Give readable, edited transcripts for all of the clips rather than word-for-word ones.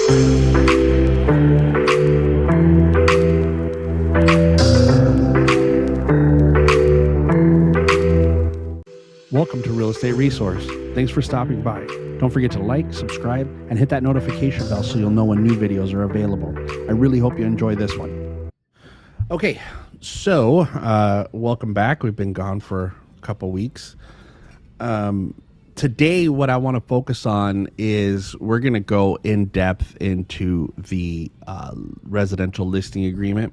Welcome to Real Estate Resource. Thanks for stopping by. Don't forget to like, subscribe, and hit that notification bell so you'll know when new videos are available. I really hope you enjoy this one. Okay, so welcome back. We've been gone for a couple weeks. Today, what I want to focus on is we're going to go in depth into the residential listing agreement.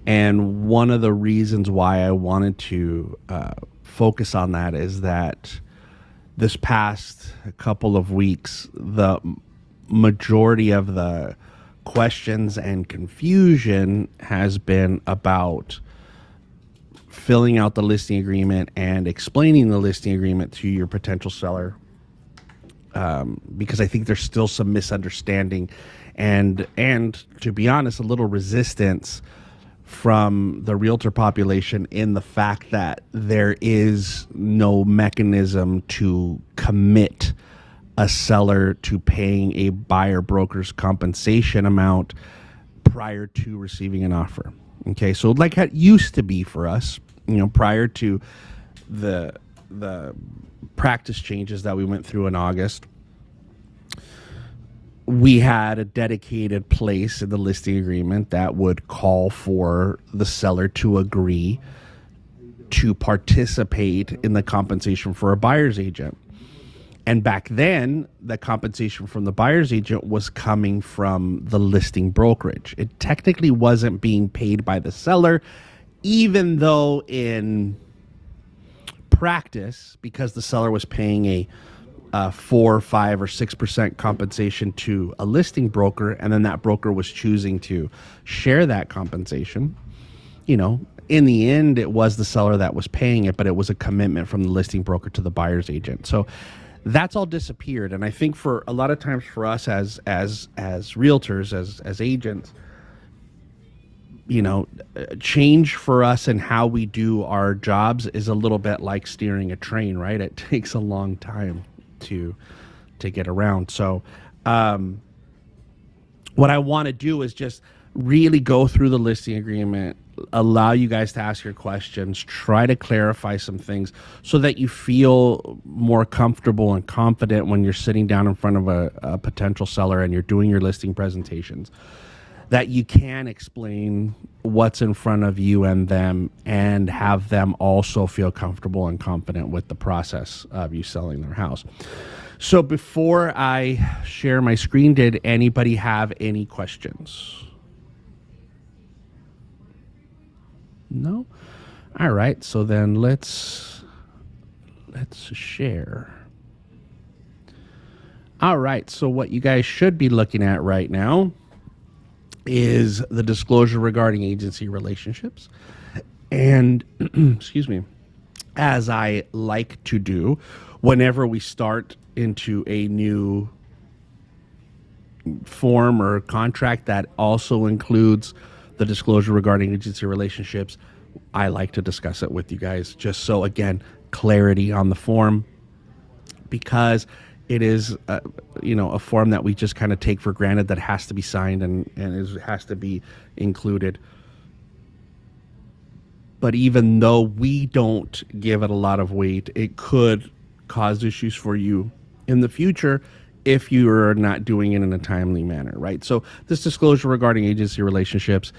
And one of the reasons why I wanted to focus on that is that this past couple of weeks, the majority of the questions and confusion has been about filling out the listing agreement and explaining the listing agreement to your potential seller, because I think there's still some misunderstanding and to be honest, a little resistance from the realtor population in the fact that there is no mechanism to commit a seller to paying a buyer broker's compensation amount prior to receiving an offer. Okay, so like it used to be for us, prior to the practice changes that we went through in August, we had a dedicated place in the listing agreement that would call for the seller to agree to participate in the compensation for a buyer's agent. And back then, the compensation from the buyer's agent was coming from the listing brokerage. It technically wasn't being paid by the seller, even though in practice, because the seller was paying a 4, 5, or 6% compensation to a listing broker, and then that broker was choosing to share that compensation. In the end, it was the seller that was paying it, but it was a commitment from the listing broker to the buyer's agent. So that's all disappeared. And I think for a lot of times for us as realtors, as agents, change for us and how we do our jobs is a little bit like steering a train, right? It takes a long time to get around. So what I want to do is just really go through the listing agreement, allow you guys to ask your questions, try to clarify some things so that you feel more comfortable and confident when you're sitting down in front of a potential seller and you're doing your listing presentations, that you can explain what's in front of you and them and have them also feel comfortable and confident with the process of you selling their house. So before I share my screen, did anybody have any questions? No? All right, so then let's share. All right, so what you guys should be looking at right now is the disclosure regarding agency relationships. And excuse me, as I like to do whenever we start into a new form or contract that also includes the disclosure regarding agency relationships, I like to discuss it with you guys, just so, again, clarity on the form, because it is, a form that we just kind of take for granted that has to be signed and has to be included. But even though we don't give it a lot of weight, it could cause issues for you in the future if you are not doing it in a timely manner, right? So this disclosure regarding agency relationships,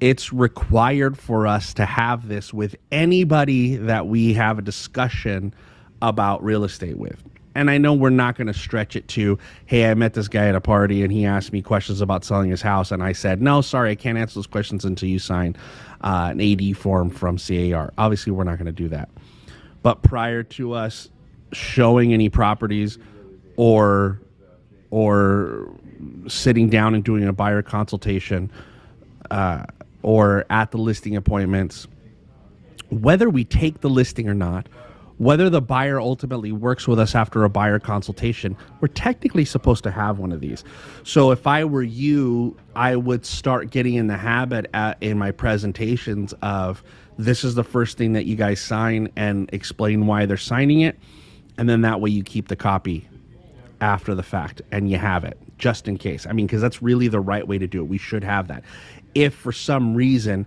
it's required for us to have this with anybody that we have a discussion about real estate with. And I know we're not going to stretch it to, hey, I met this guy at a party and he asked me questions about selling his house. And I said, no, sorry, I can't answer those questions until you sign an AD form from CAR. Obviously, we're not going to do that. But prior to us showing any properties or sitting down and doing a buyer consultation or at the listing appointments, whether we take the listing or not, whether the buyer ultimately works with us after a buyer consultation, we're technically supposed to have one of these. So if I were you, I would start getting in the habit in my presentations of, this is the first thing that you guys sign, and explain why they're signing it. And then that way you keep the copy after the fact and you have it. just in case. I mean, because that's really the right way to do it. We should have that. If for some reason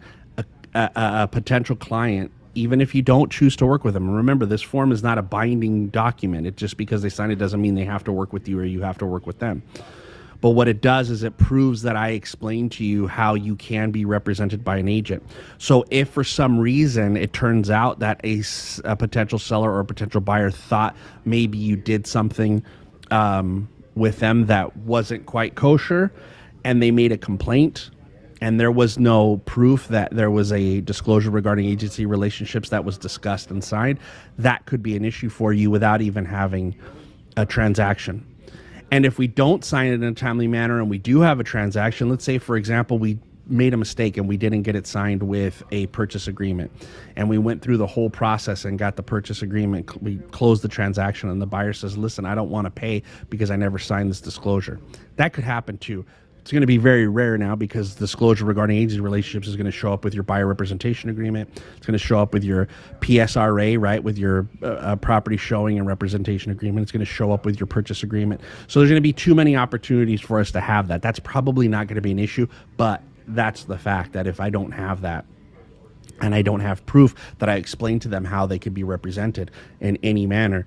a potential client, even if you don't choose to work with them, and remember, this form is not a binding document. It just because they sign it doesn't mean they have to work with you or you have to work with them. But what it does is it proves that I explained to you how you can be represented by an agent. So if for some reason it turns out that a potential seller or a potential buyer thought maybe you did something with them that wasn't quite kosher, and they made a complaint, and there was no proof that there was a disclosure regarding agency relationships that was discussed and signed, that could be an issue for you without even having a transaction. And if we don't sign it in a timely manner and we do have a transaction, let's say, for example, we made a mistake and we didn't get it signed with a purchase agreement, and we went through the whole process and got the purchase agreement, we closed the transaction, and the buyer says, listen, I don't want to pay because I never signed this disclosure. That could happen too. It's going to be very rare now because disclosure regarding agency relationships is going to show up with your buyer representation agreement. It's going to show up with your PSRA, right, with your property showing and representation agreement. It's going to show up with your purchase agreement. So there's going to be too many opportunities for us to have that. That's probably not going to be an issue, but that's the fact that if I don't have that, and I don't have proof that I explained to them how they could be represented in any manner,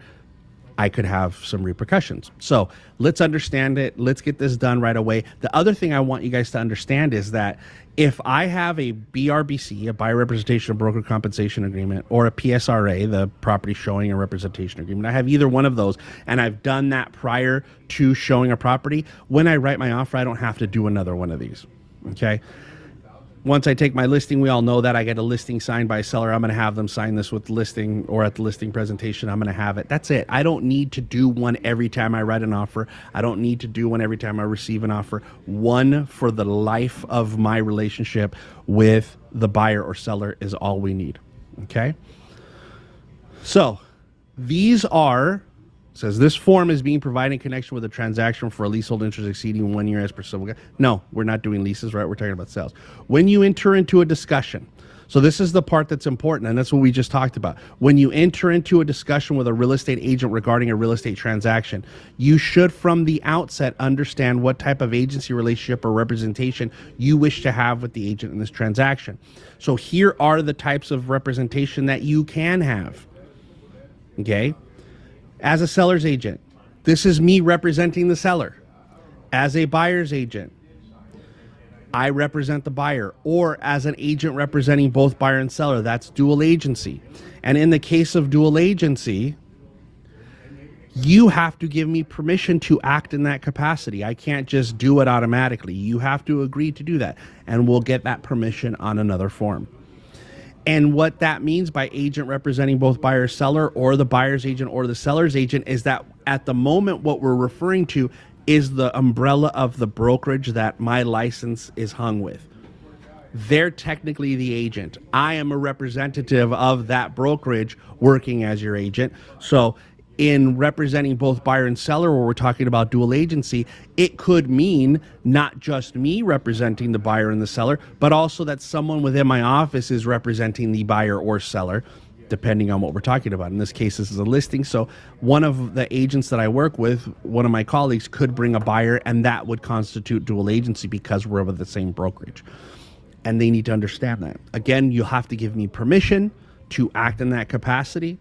I could have some repercussions. So let's understand it. Let's get this done right away. The other thing I want you guys to understand is that if I have a BRBC, a buyer representation or broker compensation agreement, or a PSRA, the property showing and representation agreement, I have either one of those, and I've done that prior to showing a property, when I write my offer, I don't have to do another one of these, okay? Once I take my listing, we all know that I get a listing signed by a seller. I'm going to have them sign this with listing, or at the listing presentation, I'm going to have it. That's it. I don't need to do one every time I write an offer. I don't need to do one every time I receive an offer. One for the life of my relationship with the buyer or seller is all we need. Okay? So these are, says this form is being provided in connection with a transaction for a leasehold interest exceeding 1 year as per civil. No, we're not doing leases, right? We're talking about sales. When you enter into a discussion, so this is the part that's important, and that's what we just talked about. When you enter into a discussion with a real estate agent regarding a real estate transaction, you should from the outset understand what type of agency relationship or representation you wish to have with the agent in this transaction. So here are the types of representation that you can have. Okay? As a seller's agent, this is me representing the seller. As a buyer's agent, I represent the buyer. Or as an agent representing both buyer and seller, that's dual agency. And in the case of dual agency, you have to give me permission to act in that capacity. I can't just do it automatically. You have to agree to do that. And we'll get that permission on another form. And what that means by agent representing both buyer and seller, or the buyer's agent or the seller's agent, is that at the moment what we're referring to is the umbrella of the brokerage that my license is hung with. They're technically the agent. I am a representative of that brokerage working as your agent. So in representing both buyer and seller, where we're talking about dual agency, it could mean not just me representing the buyer and the seller, but also that someone within my office is representing the buyer or seller, depending on what we're talking about. In this case, this is a listing. So one of the agents that I work with, one of my colleagues, could bring a buyer, and that would constitute dual agency because we're of the same brokerage. And they need to understand that. Again, you'll have to give me permission to act in that capacity,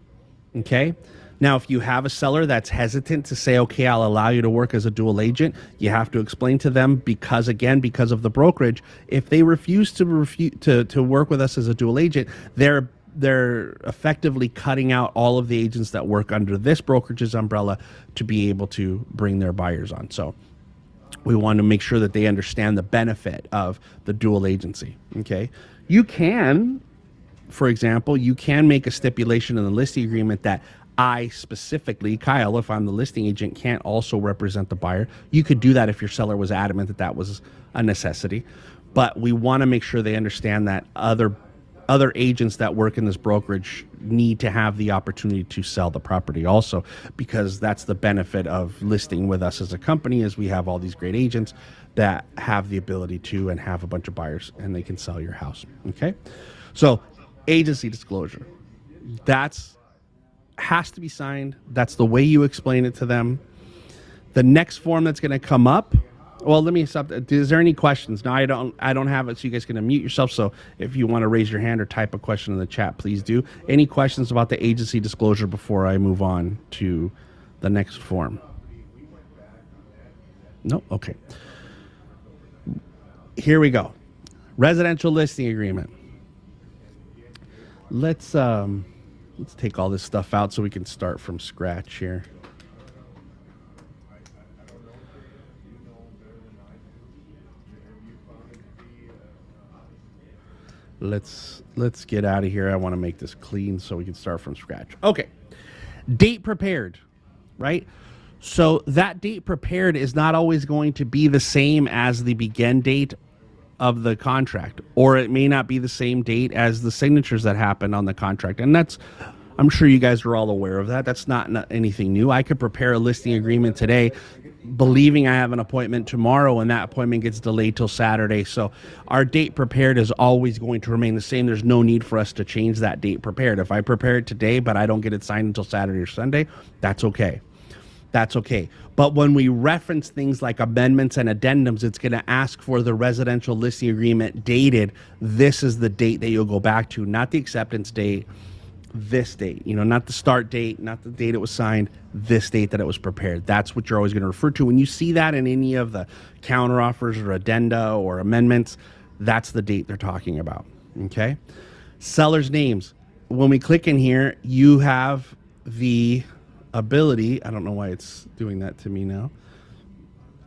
okay? Now, if you have a seller that's hesitant to say, okay, I'll allow you to work as a dual agent, you have to explain to them, because of the brokerage, if they refuse to work with us as a dual agent, they're effectively cutting out all of the agents that work under this brokerage's umbrella to be able to bring their buyers on. So we want to make sure that they understand the benefit of the dual agency, okay? You can, for example, you can make a stipulation in the listing agreement that I specifically, Kyle, if I'm the listing agent, can't also represent the buyer. You could do that if your seller was adamant that that was a necessity. But we want to make sure they understand that other agents that work in this brokerage need to have the opportunity to sell the property also, because that's the benefit of listing with us as a company, is we have all these great agents that have the ability to and have a bunch of buyers, and they can sell your house. Okay? So agency disclosure. That's has to be signed. That's the way you explain it to them. The next form that's going to come up Well, let me stop. Is there any questions? No, I don't have it, so you guys can unmute yourself. So if you want to raise your hand or type a question in the chat, please do. Any questions about the agency disclosure before I move on to the next form? No? Okay. Here we go. Residential listing agreement. Let's take all this stuff out so we can start from scratch here. Let's get out of here. I want to make this clean so we can start from scratch. Okay. Date prepared, right? So that date prepared is not always going to be the same as the begin date of the contract, or it may not be the same date as the signatures that happened on the contract. And that's, I'm sure you guys are all aware of that. That's not anything new. I could prepare a listing agreement today believing I have an appointment tomorrow, and that appointment gets delayed till Saturday. So our date prepared is always going to remain the same. There's no need for us to change that date prepared. If I prepare it today, but I don't get it signed until Saturday or Sunday, that's okay. That's okay. But when we reference things like amendments and addendums, it's going to ask for the residential listing agreement dated. This is the date that you'll go back to, not the acceptance date, this date, not the start date, not the date it was signed, this date that it was prepared. That's what you're always going to refer to. When you see that in any of the counteroffers or addenda or amendments, that's the date they're talking about. Okay. Sellers' names. When we click in here, you have the ability, I don't know why it's doing that to me now.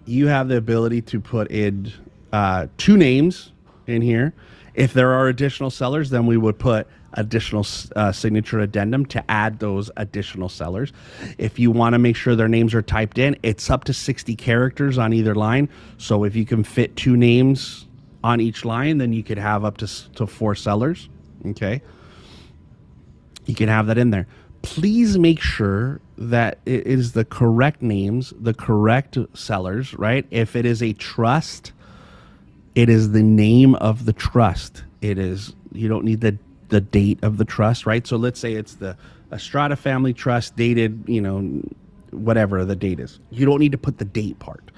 You have the ability to put in two names in here. If there are additional sellers, then we would put additional signature addendum to add those additional sellers. If you want to make sure their names are typed in, it's up to 60 characters on either line. So if you can fit two names on each line, then you could have up to 4 sellers. Okay. You can have that in there. Please make sure that it is the correct names, the correct sellers, right? If it is a trust, it is the name of the trust. It is, you don't need the date of the trust, right? So let's say it's the Estrada Family Trust dated, whatever the date is. You don't need to put the date part.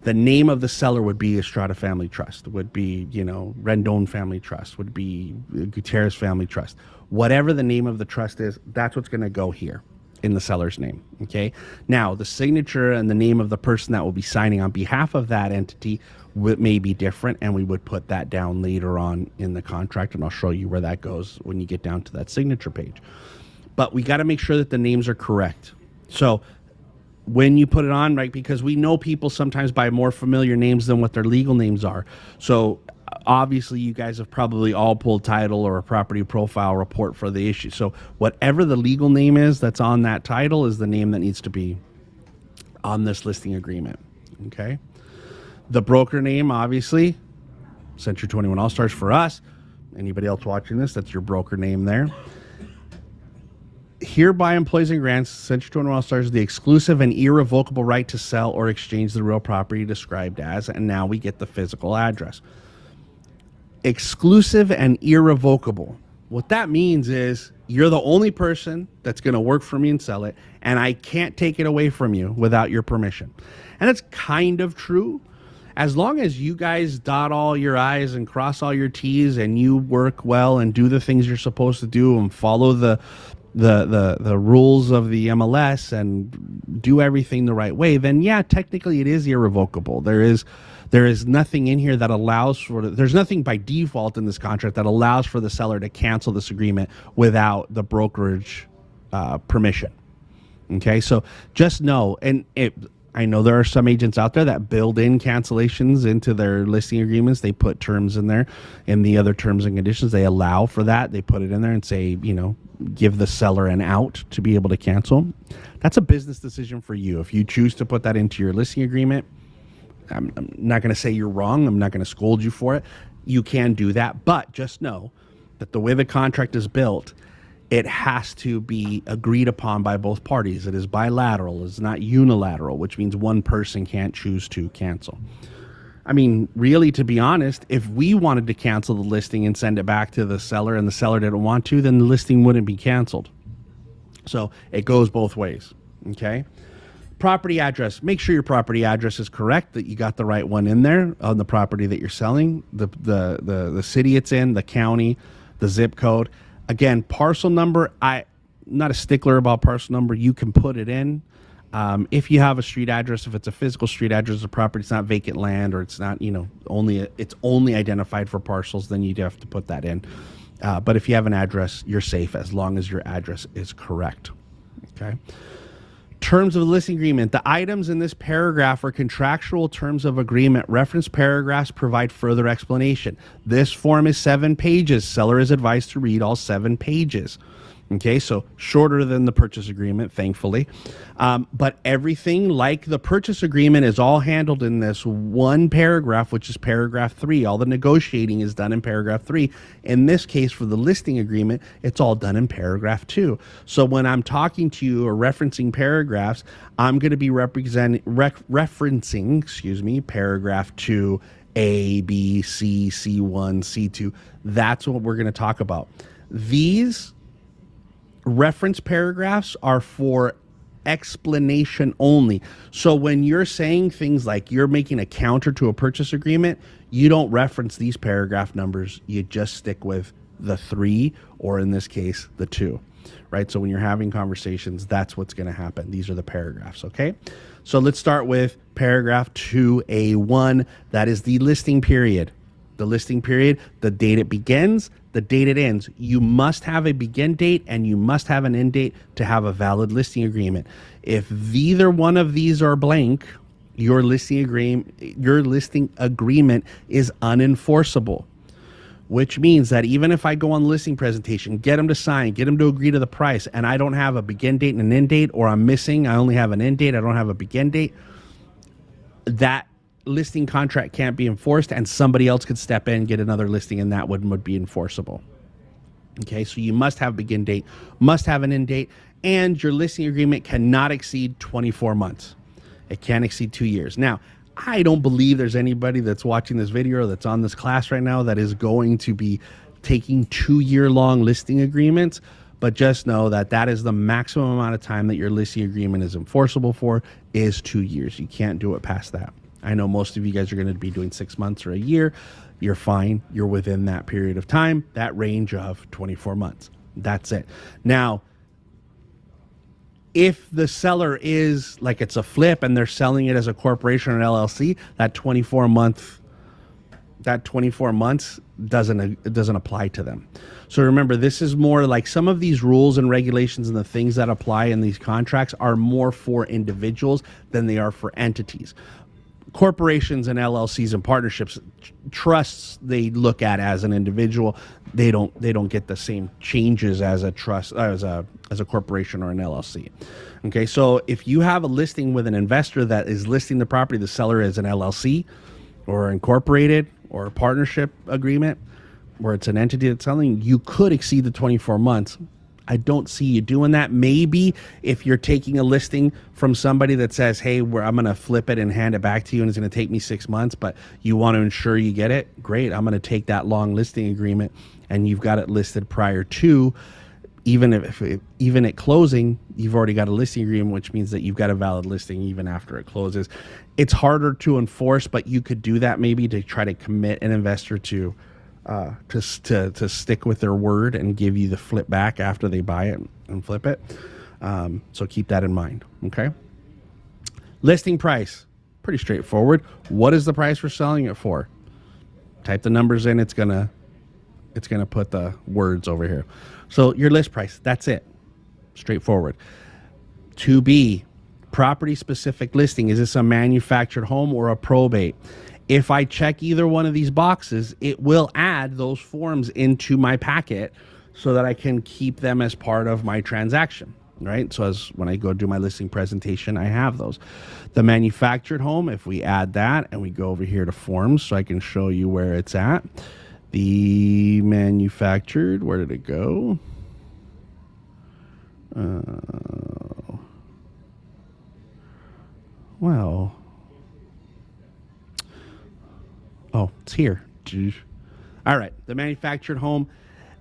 The name of the seller would be Estrada Family Trust, would be, Rendon Family Trust, would be Gutierrez Family Trust. Whatever the name of the trust is, that's what's going to go here in the seller's name. Okay. Now, the signature and the name of the person that will be signing on behalf of that entity may be different, and we would put that down later on in the contract, and I'll show you where that goes when you get down to that signature page. But we got to make sure that the names are correct. So when you put it on, right, because we know people sometimes by more familiar names than what their legal names are. So obviously you guys have probably all pulled title or a property profile report for the issue. So whatever the legal name is that's on that title is the name that needs to be on this listing agreement. Okay. The broker name, obviously, Century 21 All Stars for us. Anybody else watching this, that's your broker name there. Hereby employs and grants Century 21 All Stars the exclusive and irrevocable right to sell or exchange the real property described as, and now we get the physical address. Exclusive and irrevocable. What that means is you're the only person that's going to work for me and sell it, and I can't take it away from you without your permission. And that's kind of true. As long as you guys dot all your I's and cross all your T's and you work well and do the things you're supposed to do and follow the rules of the MLS and do everything the right way, then yeah, technically it is irrevocable. There is nothing in here that allows for, there's nothing by default in this contract that allows for the seller to cancel this agreement without the brokerage permission. Okay, so just know, and I know there are some agents out there that build in cancellations into their listing agreements. They put terms in there. In the other terms and conditions, they allow for that. They put it in there and say, give the seller an out to be able to cancel. That's a business decision for you. If you choose to put that into your listing agreement, I'm not going to say you're wrong. I'm not going to scold you for it. You can do that. But just know that the way the contract is built, it has to be agreed upon by both parties. It is bilateral. It's not unilateral, which means one person can't choose to cancel. I mean, really, to be honest, if we wanted to cancel the listing and send it back to the seller and the seller didn't want to, then the listing wouldn't be canceled. So it goes both ways, okay? Property address. Make sure your property address is correct, that you got the right one in there on the property that you're selling, the city it's in, the county, the zip code. Again, parcel number, I'm not a stickler about parcel number. You can put it in. If you have a street address, if it's a physical street address of property, it's not vacant land, or it's not, it's only identified for parcels, then you'd have to put that in. But if you have an address, you're safe as long as your address is correct. Okay. Terms of the listing agreement. The items in this paragraph are contractual terms of agreement. Reference paragraphs provide further explanation. This form is 7 pages. Seller is advised to read all 7 pages. Okay, so shorter than the purchase agreement, thankfully. But everything like the purchase agreement is all handled in this one paragraph, which is paragraph 3. All the negotiating is done in paragraph 3. In this case, for the listing agreement, it's all done in paragraph 2. So when I'm talking to you or referencing paragraphs, I'm going to be referencing, paragraph 2, A, B, C, C1, C2. That's what we're going to talk about. These reference paragraphs are for explanation only. So when you're saying things like you're making a counter to a purchase agreement, you don't reference these paragraph numbers. You just stick with the 3, or in this case, the 2, right? So when you're having conversations, that's what's going to happen. These are the paragraphs, okay? So let's start with paragraph 2A1. That is the listing period. The listing period, the date it begins, the date it ends. You must have a begin date and you must have an end date to have a valid listing agreement. If either one of these are blank, your listing agreement is unenforceable, which means that even if I go on the listing presentation, get them to sign, get them to agree to the price, and I don't have a begin date and an end date, or I'm missing, I only have an end date, I don't have a begin date, that listing contract can't be enforced, and somebody else could step in, get another listing, and that would be enforceable. Okay, so you must have a begin date, must have an end date, and your listing agreement cannot exceed 24 months. It can't exceed 2 years. Now, I don't believe there's anybody that's watching this video or that's on this class right now that is going to be taking 2-year-long listing agreements, but just know that that is the maximum amount of time that your listing agreement is enforceable for, is 2 years. You can't do it past that. I know most of you guys are going to be doing 6 months or a year. You're fine. You're within that period of time, that range of 24 months. That's it. Now, if the seller is like it's a flip and they're selling it as a corporation or an LLC, that 24 months doesn't apply to them. So remember, this is more like some of these rules and regulations and the things that apply in these contracts are more for individuals than they are for entities. Corporations and LLCs and partnerships, trusts, they look at as an individual. They don't get the same changes as a trust, as a corporation or an LLC. Okay, so if you have a listing with an investor that is listing the property, the seller is an LLC or incorporated or a partnership agreement where it's an entity that's selling, you could exceed the 24 months. I don't see you doing that. Maybe if you're taking a listing from somebody that says, hey, I'm going to flip it and hand it back to you and it's going to take me 6 months, but you want to ensure you get it, great. I'm going to take that long listing agreement and you've got it listed prior to, even at closing, you've already got a listing agreement, which means that you've got a valid listing even after it closes. It's harder to enforce, but you could do that maybe to try to commit an investor to stick with their word and give you the flip back after they buy it and flip it. So keep that in mind. Okay. Listing price, pretty straightforward. What is the price we're selling it for? Type the numbers in. It's gonna put the words over here. So your list price, that's it. Straightforward. 2B, property specific listing. Is this a manufactured home or a probate? If I check either one of these boxes, it will add those forms into my packet so that I can keep them as part of my transaction, right? So as when I go do my listing presentation, I have those. The manufactured home, if we add that and we go over here to forms so I can show you where it's at. The manufactured, where did it go? Well... Oh, it's here. All right. The manufactured home.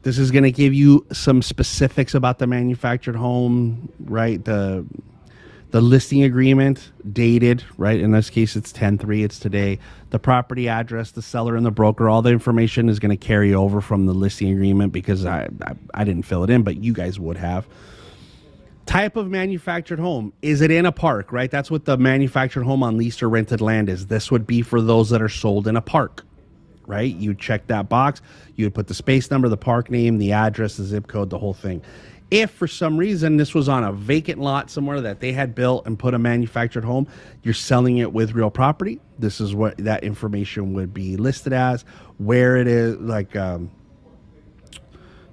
This is going to give you some specifics about the manufactured home, right? The The listing agreement dated, right? In this case, it's 10/3. It's today. The property address, the seller, and the broker. All the information is going to carry over from the listing agreement because I didn't fill it in, but you guys would have. Type of manufactured home. Is it in a park, right? That's what the manufactured home on leased or rented land is. This would be for those that are sold in a park, right? You check that box. You would put the space number, the park name, the address, the zip code, the whole thing. If for some reason this was on a vacant lot somewhere that they had built and put a manufactured home, you're selling it with real property. This is what that information would be listed as, where it is, like the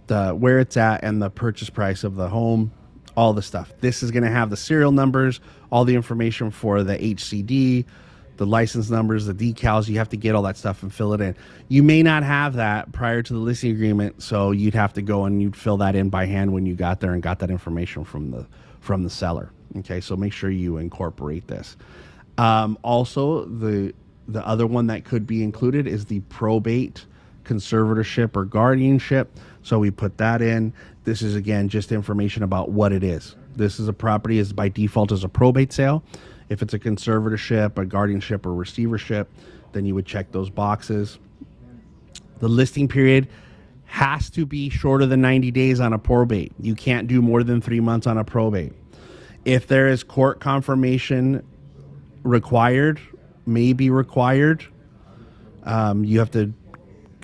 where it's at, and the purchase price of the home, all the stuff. This is going to have the serial numbers, all the information for the HCD, the license numbers, the decals. You have to get all that stuff and fill it in. You may not have that prior to the listing agreement, so you'd have to go and you'd fill that in by hand when you got there and got that information from the seller. Okay, so make sure you incorporate this. Also, the other one that could be included is the probate, conservatorship, or guardianship. So we put that in. This is, again, just information about what it is. This is a property, is by default is a probate sale. If it's a conservatorship, a guardianship, or receivership, then you would check those boxes. The listing period has to be shorter than 90 days on a probate. You can't do more than 3 months on a probate. If there is court confirmation required, may be required, you have to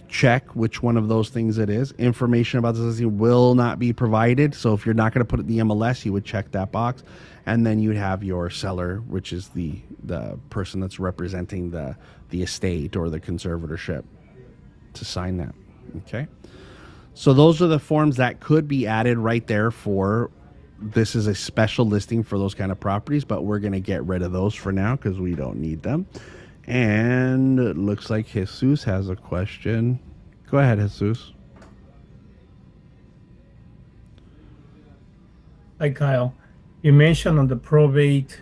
check which one of those things it is. Information about the listing will not be provided. So if you're not going to put it in the MLS, you would check that box. And then you'd have your seller, which is the person that's representing the estate or the conservatorship, to sign that. Okay. So those are the forms that could be added right there for, this is a special listing for those kind of properties, but we're going to get rid of those for now because we don't need them. And it looks like Jesus has a question. Go ahead, Jesus. Hi, Kyle. You mentioned on the probate,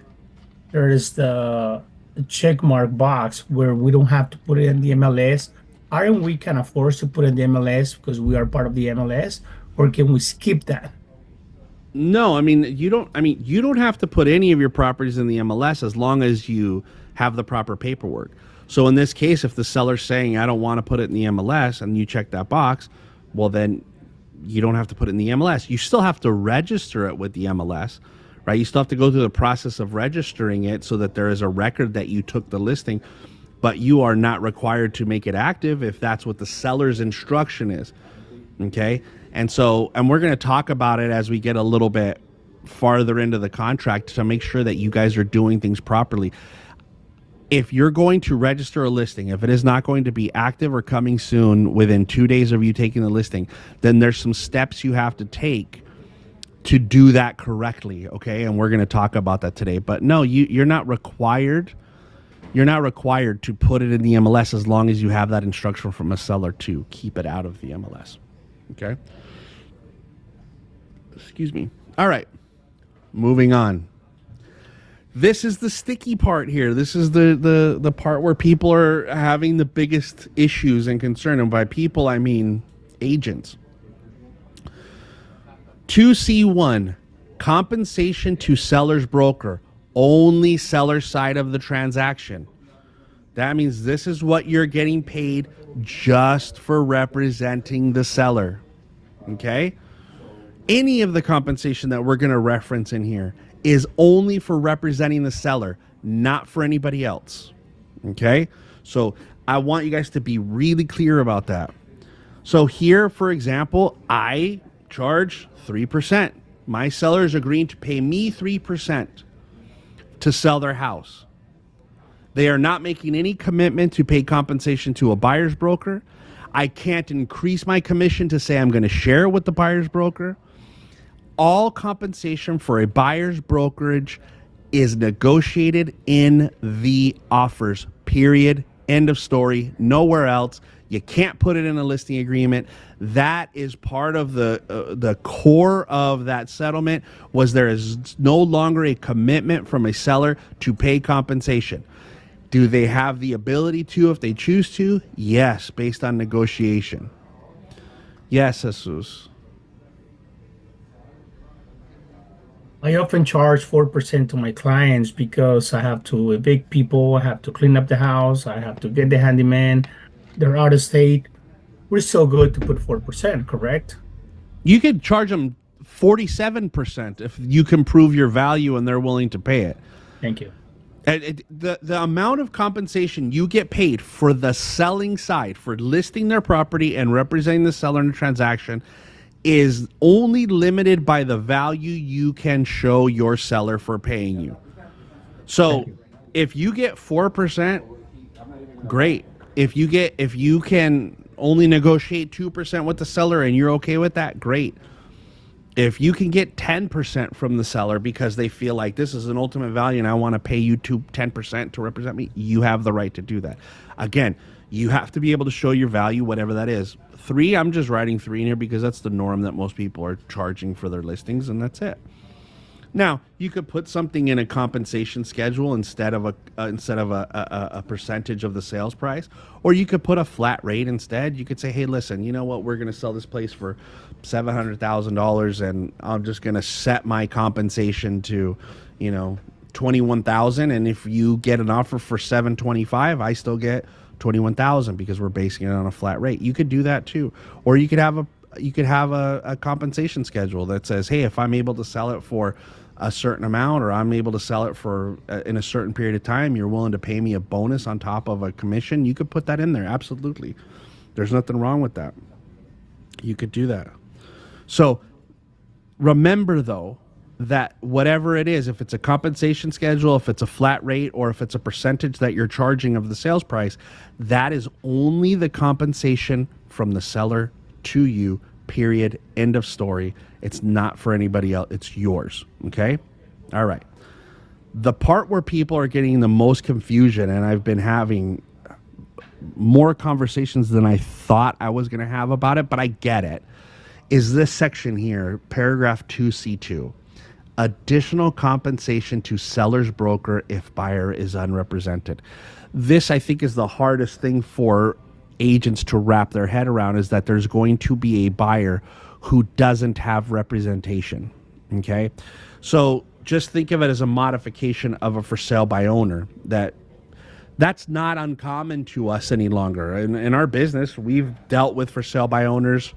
there is the check mark box where we don't have to put it in the MLS. Aren't we kind of forced to put in the MLS because we are part of the MLS, or can we skip that? No, I mean, you don't have to put any of your properties in the MLS as long as you have the proper paperwork. So in this case, if the seller's saying, I don't want to put it in the MLS, and you check that box, well, then you don't have to put it in the MLS. You still have to register it with the MLS, right? You still have to go through the process of registering it so that there is a record that you took the listing, but you are not required to make it active if that's what the seller's instruction is. Okay. And we're going to talk about it as we get a little bit farther into the contract to make sure that you guys are doing things properly. If you're going to register a listing, if it is not going to be active or coming soon within 2 days of you taking the listing, then there's some steps you have to take to do that correctly. Okay. And we're going to talk about that today, but no, you're not required. You're not required to put it in the MLS as long as you have that instruction from a seller to keep it out of the MLS. Okay. Excuse me. All right. Moving on. This is the sticky part here. This is the part where people are having the biggest issues and concern. And by people, I mean agents. 2C1, compensation to seller's broker, only seller side of the transaction. That means this is what you're getting paid just for representing the seller. Okay? Any of the compensation that we're going to reference in here is only for representing the seller, not for anybody else. Okay? So I want you guys to be really clear about that. So here, for example, I charge 3%. My seller is agreeing to pay me 3% to sell their house. They are not making any commitment to pay compensation to a buyer's broker. I can't increase my commission to say I'm going to share it with the buyer's broker. All compensation for a buyer's brokerage is negotiated in the offers, period. End of story. Nowhere else. You can't put it in a listing agreement. That is part of the core of that settlement, was there is no longer a commitment from a seller to pay compensation. Do they have the ability to if they choose to? Yes, based on negotiation. Yes, Jesus. I often charge 4% to my clients because I have to evict people, I have to clean up the house, I have to get the handyman, they're out of state. We're still good to put 4%, correct? You could charge them 47% if you can prove your value and they're willing to pay it. Thank you. The amount of compensation you get paid for the selling side, for listing their property and representing the seller in a transaction, is only limited by the value you can show your seller for paying you. Thank So you. if you get 4%, great. If you can only negotiate 2% with the seller and you're okay with that, great. If you can get 10% from the seller because they feel like this is an ultimate value and I want to pay you 10% to represent me, you have the right to do that. Again, you have to be able to show your value, whatever that is. 3, I'm just writing 3 in here because that's the norm that most people are charging for their listings, and that's it. Now, you could put something in a compensation schedule instead of a percentage of the sales price, or you could put a flat rate instead. You could say, "Hey, listen, you know what? We're going to sell this place for $700,000, and I'm just going to set my compensation to, 21,000. And if you get an offer for 725, I still get 21,000 because we're basing it on a flat rate." You could do that too, or you could have a compensation schedule that says, hey, if I'm able to sell it for a certain amount, or I'm able to sell it for in a certain period of time, you're willing to pay me a bonus on top of a commission. You could put that in there. Absolutely. There's nothing wrong with that. You could do that. So remember, though, that whatever it is, if it's a compensation schedule, if it's a flat rate, or if it's a percentage that you're charging of the sales price, that is only the compensation from the seller to you, period, end of story. It's not for anybody else. It's yours. Okay? All right. The part where people are getting the most confusion, and I've been having more conversations than I thought I was going to have about it, but I get it, is this section here, paragraph 2C2. Additional compensation to seller's broker if buyer is unrepresented. This, I think, is the hardest thing for agents to wrap their head around, is that there's going to be a buyer who doesn't have representation. Okay? So just think of it as a modification of a for sale by owner. That's not uncommon to us any longer. In our business, we've dealt with for sale by owners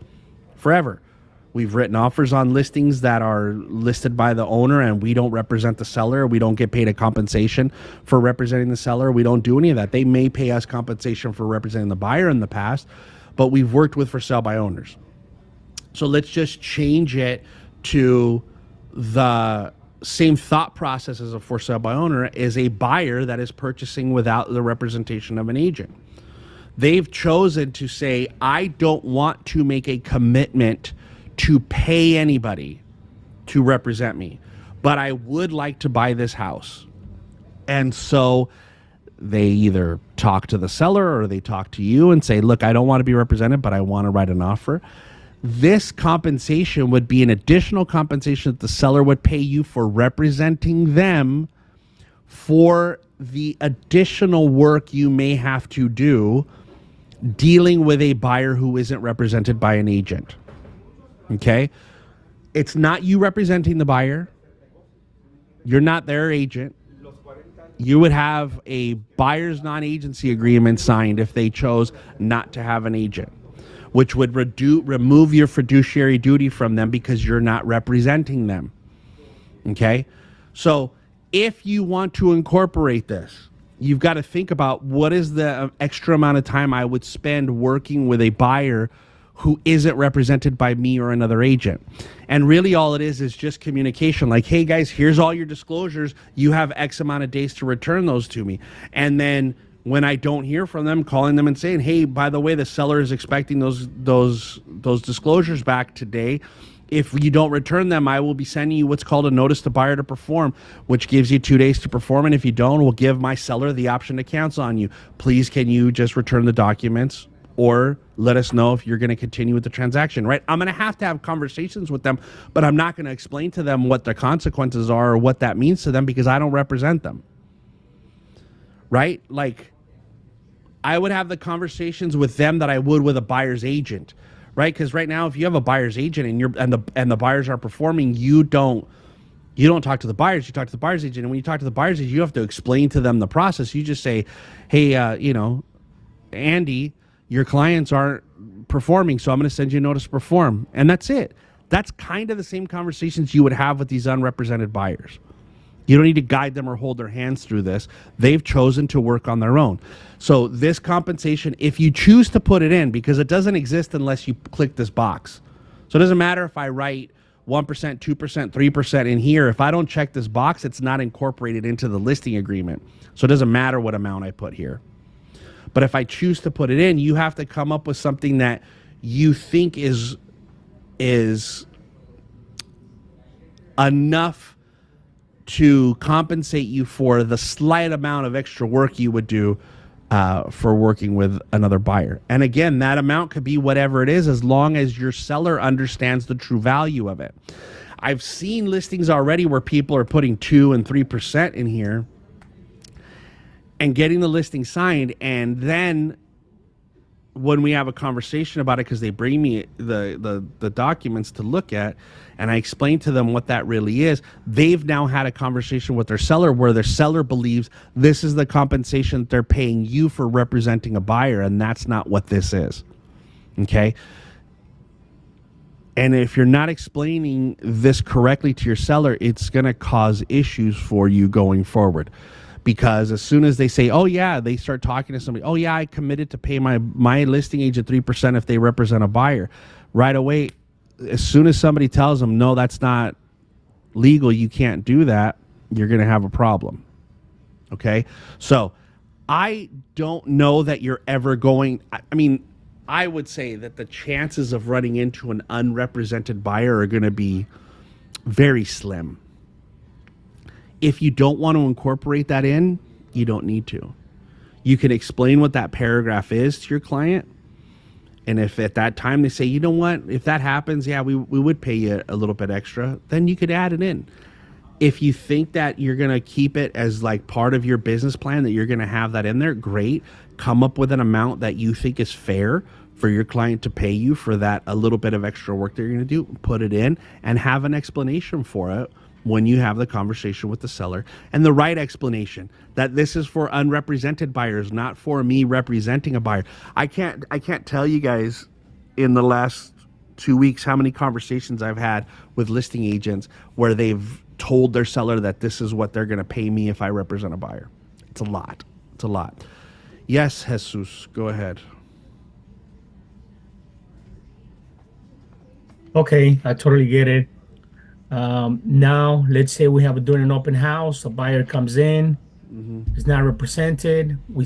forever. We've written offers on listings that are listed by the owner, and we don't represent the seller. We don't get paid a compensation for representing the seller. We don't do any of that. They may pay us compensation for representing the buyer in the past, but we've worked with for sale by owners. So let's just change it to the same thought process as a for sale by owner, is a buyer that is purchasing without the representation of an agent. They've chosen to say, I don't want to make a commitment to pay anybody to represent me, but I would like to buy this house. And so they either talk to the seller or they talk to you and say, look, I don't want to be represented, but I want to write an offer. This compensation would be an additional compensation that the seller would pay you for representing them for the additional work you may have to do dealing with a buyer who isn't represented by an agent. Okay? It's not you representing the buyer. You're not their agent. You would have a buyer's non-agency agreement signed if they chose not to have an agent, which would remove your fiduciary duty from them because you're not representing them. Okay? So if you want to incorporate this, you've got to think about what is the extra amount of time I would spend working with a buyer who isn't represented by me or another agent. And really all it is just communication. Like, hey guys, here's all your disclosures. You have X amount of days to return those to me. And then when I don't hear from them, calling them and saying, hey, by the way, the seller is expecting those disclosures back today. If you don't return them, I will be sending you what's called a notice to buyer to perform, which gives you 2 days to perform. And if you don't, we'll give my seller the option to cancel on you. Please, can you just return the documents or let us know if you're going to continue with the transaction, right? I'm going to have conversations with them, but I'm not going to explain to them what the consequences are or what that means to them because I don't represent them, right? Like, I would have the conversations with them that I would with a buyer's agent, right? Because right now, if you have a buyer's agent and the buyers are performing, you don't You don't talk to the buyers, you talk to the buyer's agent. And when you talk to the buyer's agent, you have to explain to them the process. You just say, hey, Andy, your clients aren't performing, so I'm going to send you a notice to perform. And that's it. That's kind of the same conversations you would have with these unrepresented buyers. You don't need to guide them or hold their hands through this. They've chosen to work on their own. So this compensation, if you choose to put it in, because it doesn't exist unless you click this box. So it doesn't matter if I write 1%, 2%, 3% in here. If I don't check this box, it's not incorporated into the listing agreement. So it doesn't matter what amount I put here. But if I choose to put it in, you have to come up with something that you think is enough to compensate you for the slight amount of extra work you would do for working with another buyer. And again, that amount could be whatever it is, as long as your seller understands the true value of it. I've seen listings already where people are putting 2 and 3% in here and getting the listing signed, and then when we have a conversation about it, because they bring me the documents to look at, and I explain to them what that really is, they've now had a conversation with their seller where their seller believes this is the compensation that they're paying you for representing a buyer, and that's not what this is. Okay? And if you're not explaining this correctly to your seller, it's going to cause issues for you going forward. Because as soon as they say, oh yeah, they start talking to somebody, oh yeah, I committed to pay my listing agent 3% if they represent a buyer. Right away, as soon as somebody tells them, no, that's not legal, you can't do that, you're going to have a problem. Okay? So I don't know that you're ever going, I mean, I would say that the chances of running into an unrepresented buyer are going to be very slim. If you don't want to incorporate that in, you don't need to. You can explain what that paragraph is to your client. And if at that time they say, you know what, if that happens, yeah, we would pay you a little bit extra, then you could add it in. If you think that you're going to keep it as like part of your business plan, that you're going to have that in there, great. Come up with an amount that you think is fair for your client to pay you for that a little bit of extra work that you're going to do. Put it in and have an explanation for it when you have the conversation with the seller, and the right explanation that this is for unrepresented buyers, not for me representing a buyer. I can't tell you guys in the last 2 weeks how many conversations I've had with listing agents where they've told their seller that this is what they're going to pay me if I represent a buyer. It's a lot. It's a lot. Yes, Jesus, go ahead. Okay, I totally get it. Now, let's say we have doing an open house, a buyer comes in, is not represented. We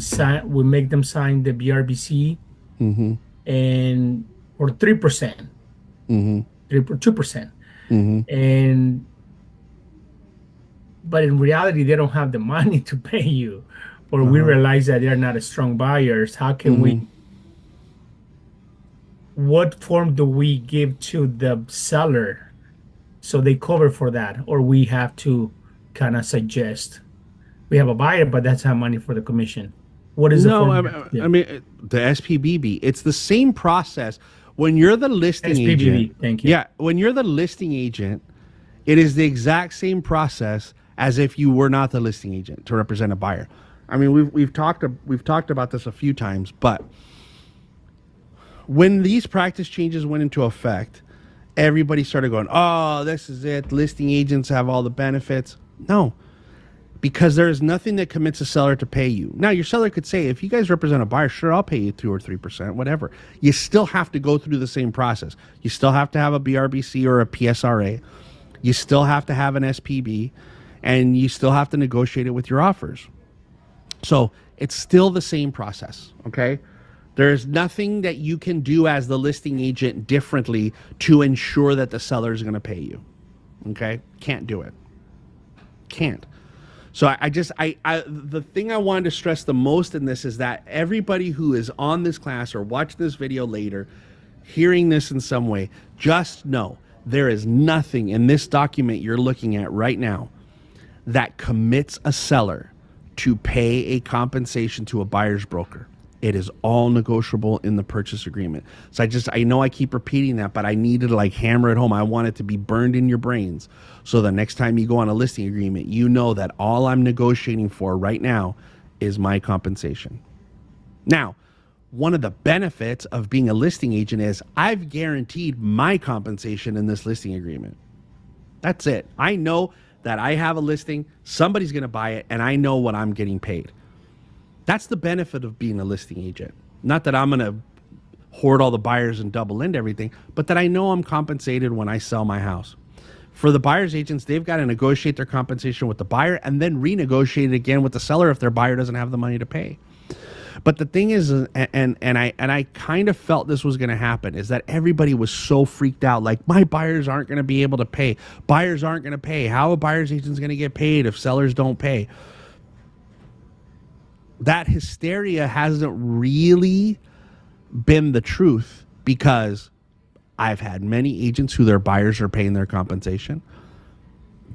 make them sign the BRBC, and or 3%, 2%, and but in reality, they don't have the money to pay you, or we realize that they're not a strong buyers. How can we? What form do we give to the seller so they cover for that, or we have to kind of suggest we have a buyer, but that's our money for the commission? What is the form? I mean, the SPBB. It's the same process when you're the listing agent. Thank you. Yeah, when you're the listing agent, it is the exact same process as if you were not the listing agent to represent a buyer. I mean, we've talked about this a few times, but when these practice changes went into effect, everybody started going, oh, this is it. Listing agents have all the benefits. No, because there is nothing that commits a seller to pay you. Now, your seller could say, if you guys represent a buyer, sure, I'll pay you 2 or 3%, whatever. You still have to go through the same process. You still have to have a BRBC or a PSRA. You still have to have an SPB, and you still have to negotiate it with your offers. So it's still the same process, okay? There's nothing that you can do as the listing agent differently to ensure that the seller is going to pay you. Okay? Can't do it. Can't. So the thing I wanted to stress the most in this is that everybody who is on this class or watching this video later, hearing this in some way, just know there is nothing in this document you're looking at right now that commits a seller to pay a compensation to a buyer's broker. It is all negotiable in the purchase agreement. So I know I keep repeating that, but I needed to like hammer it home. I want it to be burned in your brains. So the next time you go on a listing agreement, you know that all I'm negotiating for right now is my compensation. Now, one of the benefits of being a listing agent is I've guaranteed my compensation in this listing agreement. That's it. I know that I have a listing, somebody's going to buy it, and I know what I'm getting paid. That's the benefit of being a listing agent. Not that I'm going to hoard all the buyers and double end everything, but that I know I'm compensated when I sell my house. For the buyer's agents, they've got to negotiate their compensation with the buyer and then renegotiate it again with the seller if their buyer doesn't have the money to pay. But the thing is, and I kind of felt this was going to happen, is that everybody was so freaked out, like my buyers aren't going to be able to pay. Buyers aren't going to pay. How a buyer's agent's going to get paid if sellers don't pay? That hysteria hasn't really been the truth, because I've had many agents who their buyers are paying their compensation.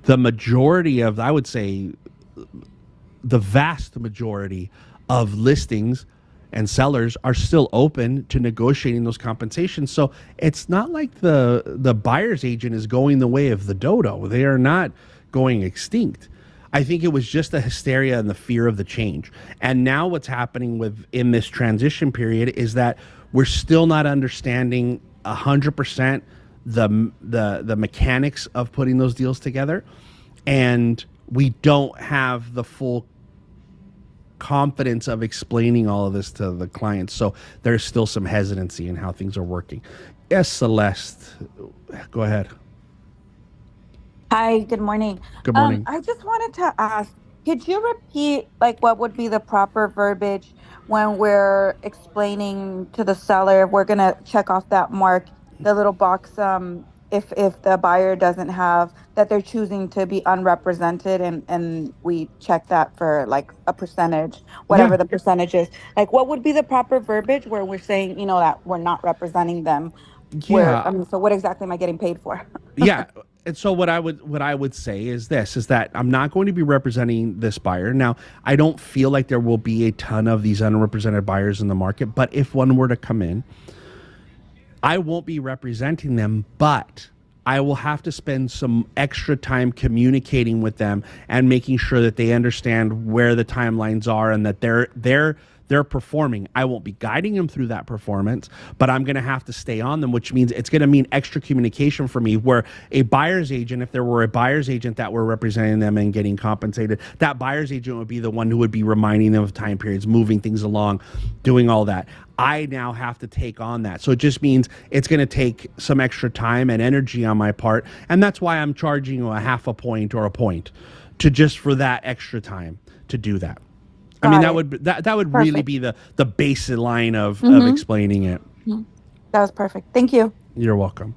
The majority of, I would say, the vast majority of listings and sellers are still open to negotiating those compensations. So it's not like the buyer's agent is going the way of the dodo. They are not going extinct. I think it was just the hysteria and the fear of the change. And now what's happening in this transition period is that we're still not understanding 100% the mechanics of putting those deals together, and we don't have the full confidence of explaining all of this to the clients. So there's still some hesitancy in how things are working. Yes, Celeste, go ahead. Hi, good morning. Good morning. I just wanted to ask, could you repeat like what would be the proper verbiage when we're explaining to the seller if we're gonna check off that mark, the little box, if the buyer doesn't have that they're choosing to be unrepresented and we check that for like a percentage, Yeah, whatever the percentage is. Like what would be the proper verbiage where we're saying, that we're not representing them? Where yeah, so what exactly am I getting paid for? yeah. And so what I would say is this, is that I'm not going to be representing this buyer. Now, I don't feel like there will be a ton of these unrepresented buyers in the market, but if one were to come in, I won't be representing them, but I will have to spend some extra time communicating with them and making sure that they understand where the timelines are and that they're performing. I won't be guiding them through that performance, but I'm going to have to stay on them, which means it's going to mean extra communication for me, where a buyer's agent, if there were a buyer's agent that were representing them and getting compensated, that buyer's agent would be the one who would be reminding them of time periods, moving things along, doing all that. I now have to take on that. So it just means it's going to take some extra time and energy on my part. And that's why I'm charging you a half a point or a point to just for that extra time to do that. I mean, Got that it. would really Perfect. be the baseline of Mm-hmm. explaining it. That was perfect. Thank you. You're welcome.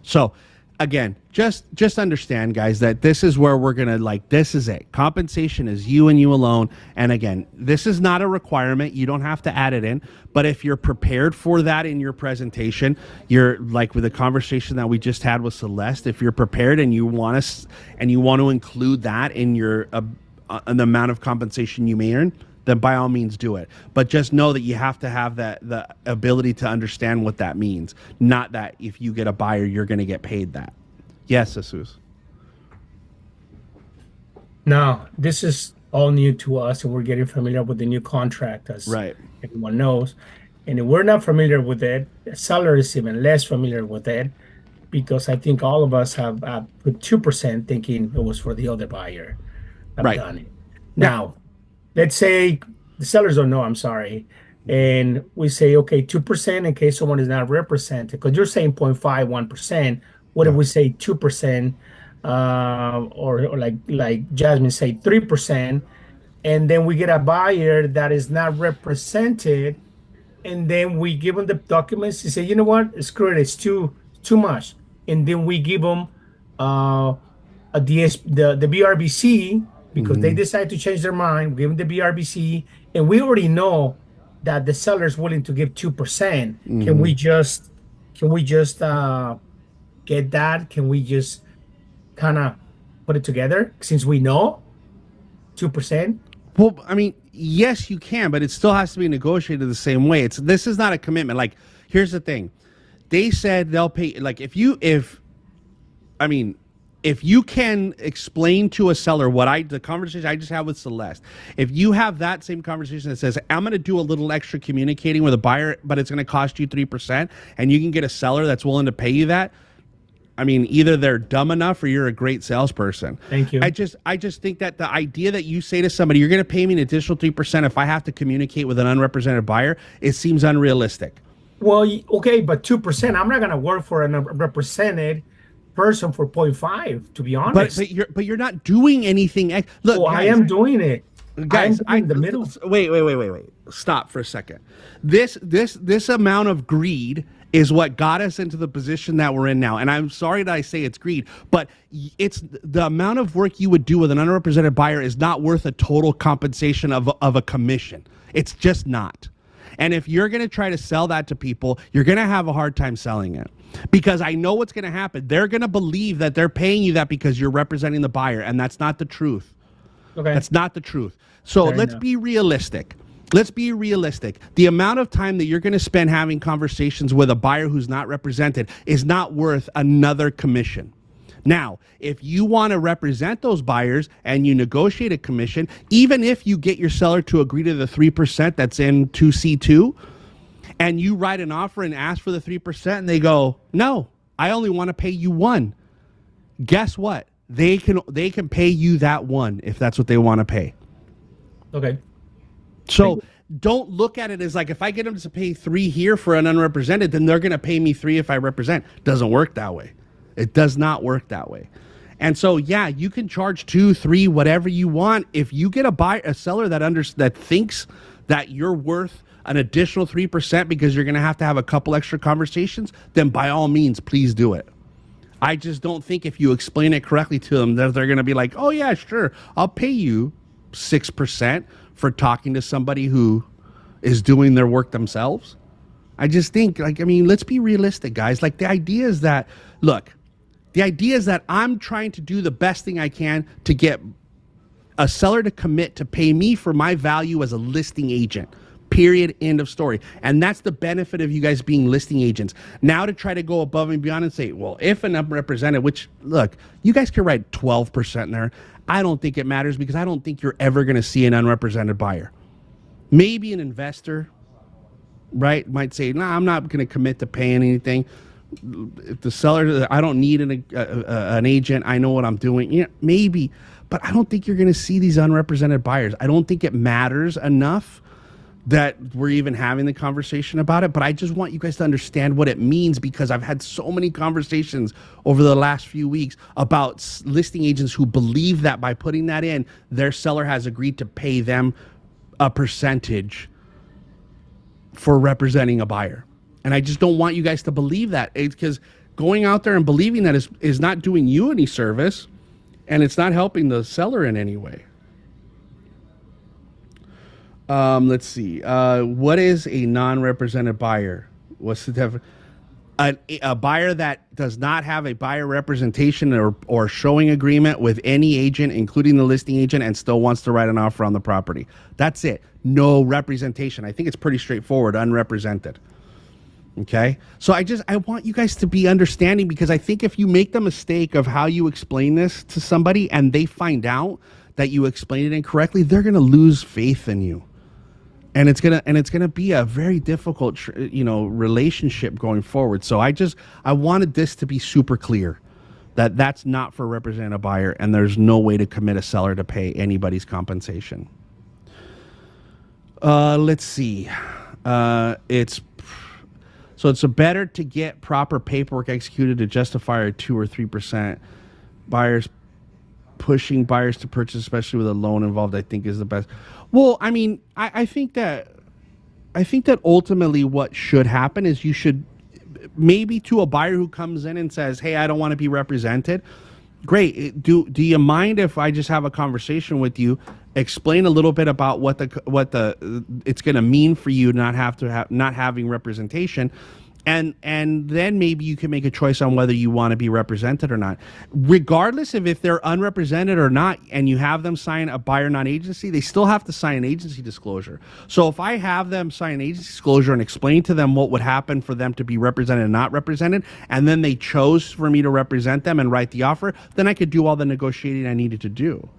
So again, just understand, guys, that this is where we're gonna, like, this is it. Compensation is you and you alone. And again, this is not a requirement. You don't have to add it in. But if you're prepared for that in your presentation, you're like with the conversation that we just had with Celeste. If you're prepared and you want to include that in your an amount of compensation you may earn, then by all means do it. But just know that you have to have the ability to understand what that means. Not that if you get a buyer, you're going to get paid that. Yes, Jesus. Now, this is all new to us, and we're getting familiar with the new contract, as Right. everyone knows. And if we're not familiar with it, the seller is even less familiar with it, because I think all of us have put 2% thinking it was for the other buyer. Have Right. done it. Yeah. Now, let's say the sellers don't know, I'm sorry. And we say, okay, 2% in case someone is not represented, because you're saying 0.51%. What if Yeah. we say 2%, or like Jasmine say 3%, and then we get a buyer that is not represented, and then we give them the documents and say, you know what, screw it, it's too much. And then we give them the BRBC, because they Mm-hmm. decide to change their mind. We give them the BRBC, and we already know that the seller is willing to give 2%. Can Mm-hmm. we just get that? Can we just kind of put it together since we know 2%? Well, I mean, yes, you can, but it still has to be negotiated the same way. This is not a commitment. Like, here's the thing. They said they'll pay, like, if you can explain to a seller the conversation I just had with Celeste, if you have that same conversation that says, I'm going to do a little extra communicating with a buyer, but it's going to cost you 3%, and you can get a seller that's willing to pay you that, I mean, either they're dumb enough or you're a great salesperson. Thank you. I just think that the idea that you say to somebody, you're going to pay me an additional 3% if I have to communicate with an unrepresented buyer, it seems unrealistic. Well, okay, but 2%. I'm not going to work for a represented person for 0.5. To be honest. But you're not doing anything. Look, guys, I am doing it, guys. I'm in the middle. Wait. Stop for a second. This amount of greed is what got us into the position that we're in now. And I'm sorry that I say it's greed, but it's the amount of work you would do with an unrepresented buyer is not worth a total compensation of a commission. It's just not. And if you're going to try to sell that to people, you're going to have a hard time selling it, because I know what's going to happen. They're going to believe that they're paying you that because you're representing the buyer, and that's not the truth. Okay. That's not the truth. So let's be realistic. Let's be realistic. The amount of time that you're going to spend having conversations with a buyer who's not represented is not worth another commission. Now, if you want to represent those buyers and you negotiate a commission, even if you get your seller to agree to the 3% that's in 2C2, and you write an offer and ask for the 3%, and they go, no, I only want to pay you 1. Guess what? They can pay you that 1 if that's what they want to pay. Okay. So don't look at it as like, if I get them to pay 3 here for an unrepresented, then they're going to pay me 3 if I represent. Doesn't work that way. It does not work that way. And so, yeah, you can charge 2, 3, whatever you want. If you get a seller that thinks that you're worth an additional 3% because you're going to have a couple extra conversations, then by all means, please do it. I just don't think if you explain it correctly to them that they're going to be like, oh yeah, sure, I'll pay you 6% for talking to somebody who is doing their work themselves. I just think, let's be realistic, guys. Like, the idea is that I'm trying to do the best thing I can to get a seller to commit to pay me for my value as a listing agent. Period. End of story. And that's the benefit of you guys being listing agents. Now to try to go above and beyond and say, well, if an unrepresented, which, look, you guys can write 12% in there. I don't think it matters, because I don't think you're ever going to see an unrepresented buyer. Maybe an investor, right, might say, nah, I'm not going to commit to paying anything. If the seller, I don't need an agent, I know what I'm doing. Yeah, maybe. But I don't think you're going to see these unrepresented buyers. I don't think it matters enough that we're even having the conversation about it. But I just want you guys to understand what it means, because I've had so many conversations over the last few weeks about listing agents who believe that by putting that in, their seller has agreed to pay them a percentage for representing a buyer. And I just don't want you guys to believe that, because going out there and believing that is not doing you any service, and it's not helping the seller in any way. Let's see. What is a non-represented buyer? What's the definition? A buyer that does not have a buyer representation or showing agreement with any agent, including the listing agent, and still wants to write an offer on the property. That's it. No representation. I think it's pretty straightforward. Unrepresented. Okay. So I want you guys to be understanding, because I think if you make the mistake of how you explain this to somebody and they find out that you explained it incorrectly, they're going to lose faith in you. And it's gonna be a very difficult, relationship going forward. So I wanted this to be super clear that that's not for representing a buyer, and there's no way to commit a seller to pay anybody's compensation. Let's see. It's better to get proper paperwork executed to justify a 2 or 3% buyers pushing buyers to purchase, especially with a loan involved, I think is the best. Well, I mean, I think that ultimately what should happen is you should, maybe to a buyer who comes in and says, hey, I don't want to be represented. Great. Do you mind if I just have a conversation with you, explain a little bit about what it's going to mean for you not having representation, and then maybe you can make a choice on whether you want to be represented or not. Regardless of if they're unrepresented or not, and you have them sign a buyer non-agency, they still have to sign an agency disclosure. So if I have them sign an agency disclosure and explain to them what would happen for them to be represented and not represented, and then they chose for me to represent them and write the offer, then I could do all the negotiating I needed to do.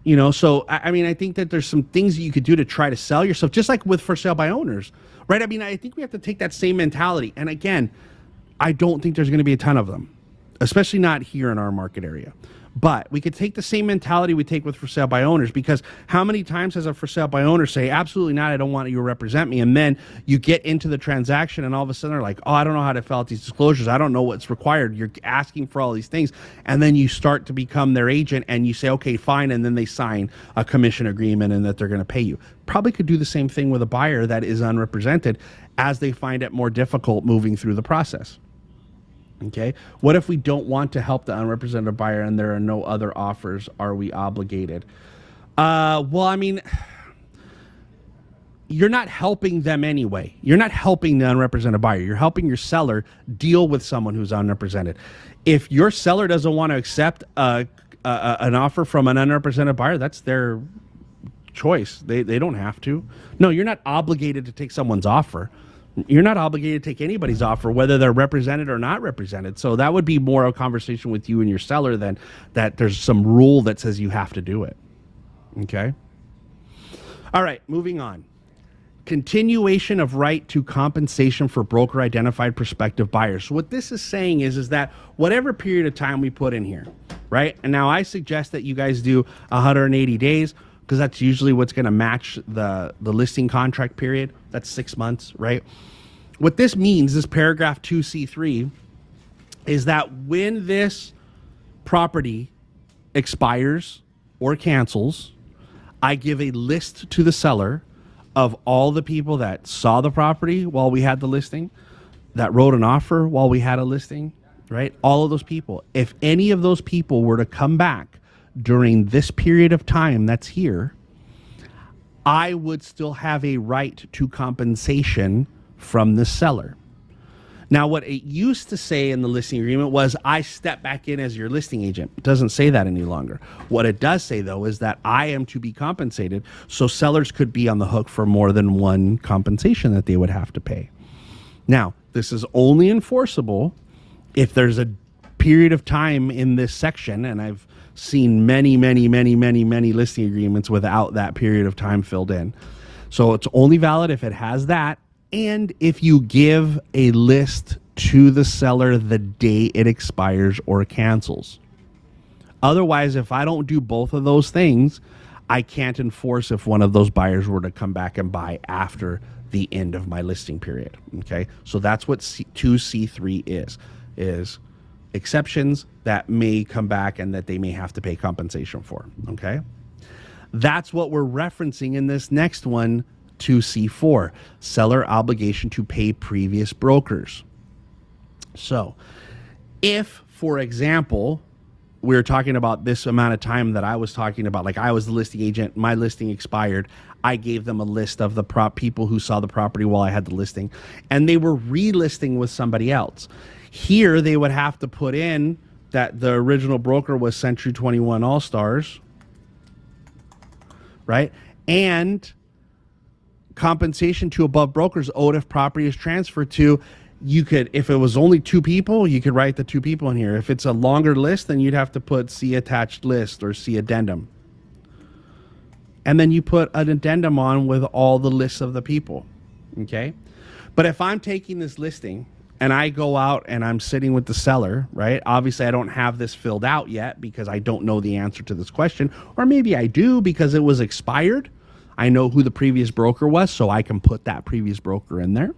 You know, so I mean, I think that there's some things that you could do to try to sell yourself, just like with for sale by owners, right? I mean, I think we have to take that same mentality. And again, I don't think there's going to be a ton of them, especially not here in our market area. But we could take the same mentality we take with for sale by owners, because how many times has a for sale by owner say, absolutely not, I don't want you to represent me. And then you get into the transaction and all of a sudden they're like, oh, I don't know how to fill out these disclosures. I don't know what's required. You're asking for all these things. And then you start to become their agent and you say, okay, fine. And then they sign a commission agreement and that they're going to pay you. Probably could do the same thing with a buyer that is unrepresented as they find it more difficult moving through the process. Okay. What if we don't want to help the unrepresented buyer and there are no other offers? Are we obligated? Well, I mean, you're not helping them anyway. You're not helping the unrepresented buyer. You're helping your seller deal with someone who's unrepresented. If your seller doesn't want to accept an offer from an unrepresented buyer, that's their choice. They don't have to. No, you're not obligated to take someone's offer. You're not obligated to take anybody's offer, whether they're represented or not represented. So that would be more a conversation with you and your seller than that there's some rule that says you have to do it. Okay? All right, moving on. Continuation of right to compensation for broker identified prospective buyers. So what this is saying is that whatever period of time we put in here, right? And now I suggest that you guys do 180 days, because that's usually what's going to match the listing contract period. That's 6 months, right? What this means, this paragraph 2C3, is that when this property expires or cancels, I give a list to the seller of all the people that saw the property while we had the listing, that wrote an offer while we had a listing, right? All of those people. If any of those people were to come back during this period of time that's here, I would still have a right to compensation from the seller. Now, what it used to say in the listing agreement was, I step back in as your listing agent. It doesn't say that any longer. What it does say, though, is that I am to be compensated, so sellers could be on the hook for more than one compensation that they would have to pay. Now, this is only enforceable if there's a period of time in this section, and I've seen many listing agreements without that period of time filled in. So it's only valid if it has that, and if you give a list to the seller the day it expires or cancels. Otherwise, if I don't do both of those things, I can't enforce if one of those buyers were to come back and buy after the end of my listing period. Okay, so that's what 2C3 is exceptions that may come back and that they may have to pay compensation for. Okay, that's what we're referencing in this next one, 2C4, seller obligation to pay previous brokers. So if, for example, we were talking about this amount of time that I was talking about, like I was the listing agent, my listing expired, I gave them a list of the people who saw the property while I had the listing, and they were relisting with somebody else. Here, they would have to put in that the original broker was Century 21 All-Stars, right? And compensation to above brokers owed if property is transferred to, you could, if it was only two people, you could write the two people in here. If it's a longer list, then you'd have to put see attached list or see addendum. And then you put an addendum on with all the lists of the people, okay? But if I'm taking this listing and I go out and I'm sitting with the seller, right? Obviously, I don't have this filled out yet because I don't know the answer to this question. Or maybe I do because it was expired. I know who the previous broker was, so I can put that previous broker in there.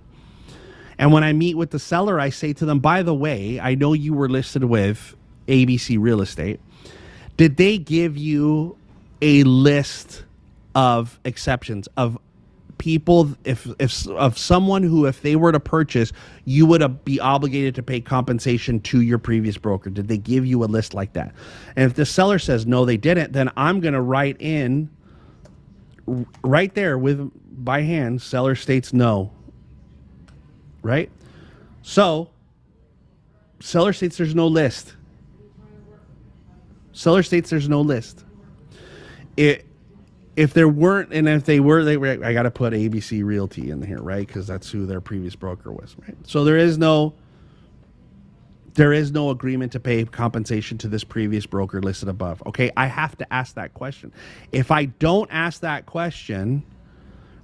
And when I meet with the seller, I say to them, by the way, I know you were listed with ABC Real Estate. Did they give you a list of exceptions of people, if of someone who, if they were to purchase, you would be obligated to pay compensation to your previous broker? Did they give you a list like that? And if the seller says no, they didn't, then I'm going to write in right there with by hand, seller states no. right? So seller states there's no list. Seller states there's no list. If there weren't, and if they were, I got to put ABC Realty in here, right? Because that's who their previous broker was, right? So there is no agreement to pay compensation to this previous broker listed above. Okay, I have to ask that question. If I don't ask that question,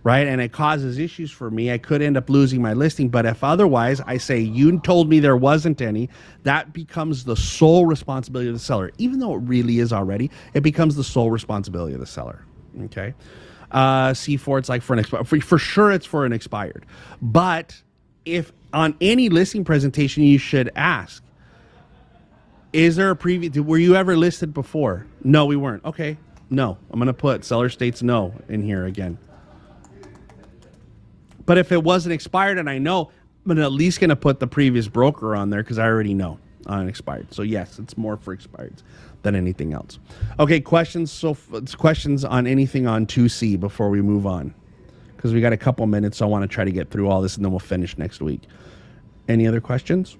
right, and it causes issues for me, I could end up losing my listing. But if otherwise, I say, you told me there wasn't any, that becomes the sole responsibility of the seller. Even though it really is already, it becomes the sole responsibility of the seller. Okay. C4, it's like for an expired. For sure, it's for an expired. But if on any listing presentation, you should ask, is there a previous, were you ever listed before? No, we weren't. Okay. No, I'm going to put seller states no in here again. But if it wasn't expired and I know, I'm at least going to put the previous broker on there because I already know on expired. So yes, it's more for expireds than anything else. Okay, questions. So it's questions on anything on 2C before we move on, because we got a couple minutes. So I want to try to get through all this and then we'll finish next week. Any other questions?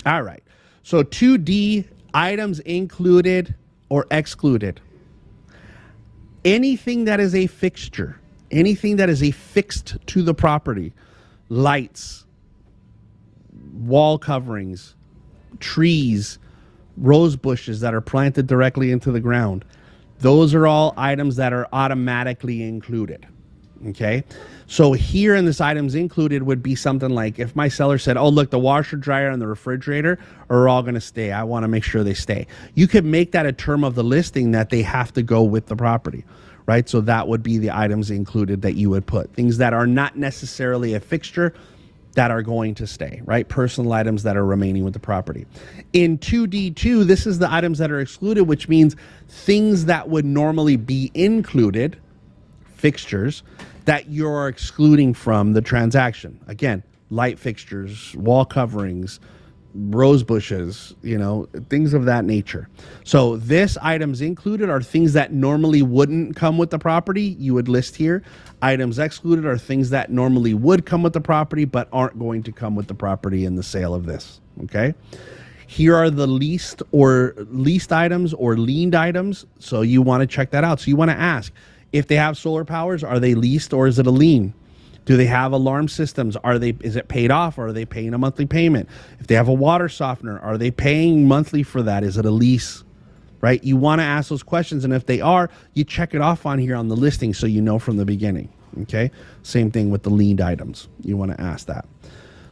All right. So 2D, items included or excluded. Anything that is a fixture, anything that is affixed to the property, lights, wall coverings, trees, rose bushes that are planted directly into the ground, those are all items that are automatically included. Okay, so here in this items included would be something like if my seller said, oh, look, the washer, dryer, and the refrigerator are all going to stay. I want to make sure they stay. You could make that a term of the listing that they have to go with the property, right? So that would be the items included that you would put. Things that are not necessarily a fixture that are going to stay, right? Personal items that are remaining with the property. In 2D2, this is the items that are excluded, which means things that would normally be included, fixtures, that you're excluding from the transaction. Again, light fixtures, wall coverings, rose bushes, things of that nature. So this items included are things that normally wouldn't come with the property. You would list here. Items excluded are things that normally would come with the property but aren't going to come with the property in the sale of this. Okay. Here are the leased items or liened items. So you want to check that out. So you want to ask, if they have solar powers, are they leased or is it a lien? Do they have alarm systems? Is it paid off or are they paying a monthly payment? If they have a water softener, are they paying monthly for that? Is it a lease? Right? You want to ask those questions, and if they are, you check it off on here on the listing so you know from the beginning. Okay? Same thing with the liened items. You want to ask that.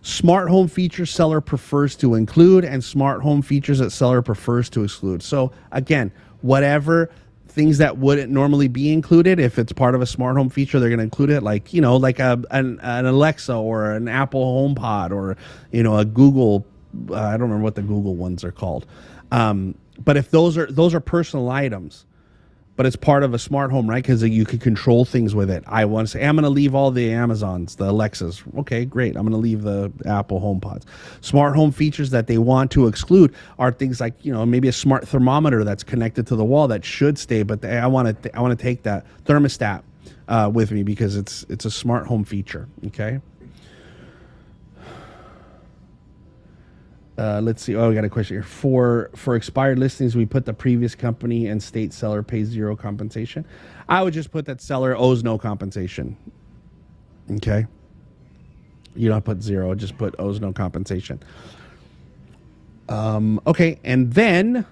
Smart home features seller prefers to include, and smart home features that seller prefers to exclude. So again, whatever things that wouldn't normally be included, if it's part of a smart home feature, they're going to include it, like like an Alexa or an Apple HomePod or a Google. I don't remember what the Google ones are called, but if those are personal items, but it's part of a smart home, right? Because you can control things with it. I want to say, I'm going to leave all the Amazons, the Alexas. Okay, great. I'm going to leave the Apple HomePods. Smart home features that they want to exclude are things like, maybe a smart thermometer that's connected to the wall that should stay, but I want to take that thermostat with me because it's a smart home feature. Okay. Let's see. Oh, we got a question here. For expired listings, we put the previous company and state seller pays zero compensation. I would just put that seller owes no compensation. Okay. You don't put zero, just put owes no compensation. Okay. And then